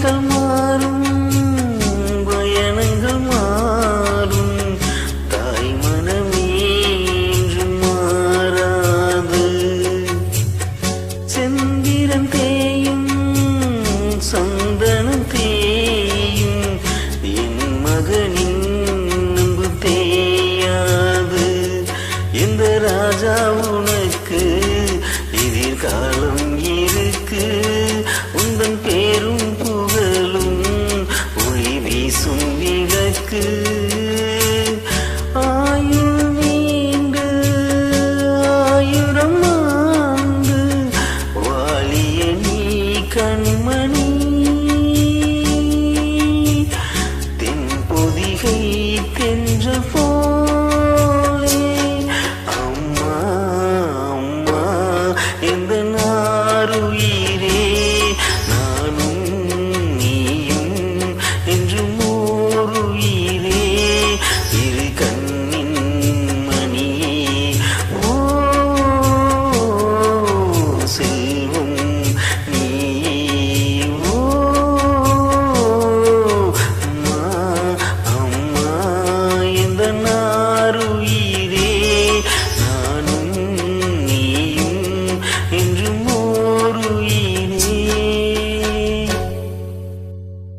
நாட்கள் மாறும், பயணங்கள் மாறும், தாய் மனமே என்று மாறாது. செந்திரன் தேயும் சந்தனம் தேயும், என் மகனின் நம்பு தேயாது. இந்த ராஜா உனக்கு எதிர்காலம் இருக்கு, உந்தன் பேரும் புகழும் ஒளி வீசும் விளக்கு. ஆயுள் நீண்டு ஆயிரம் ஆண்டு வாழிய நீ கண்மணி, தென்பொதிகை தென்றல் போலே. அம்மா அம்மா எந்த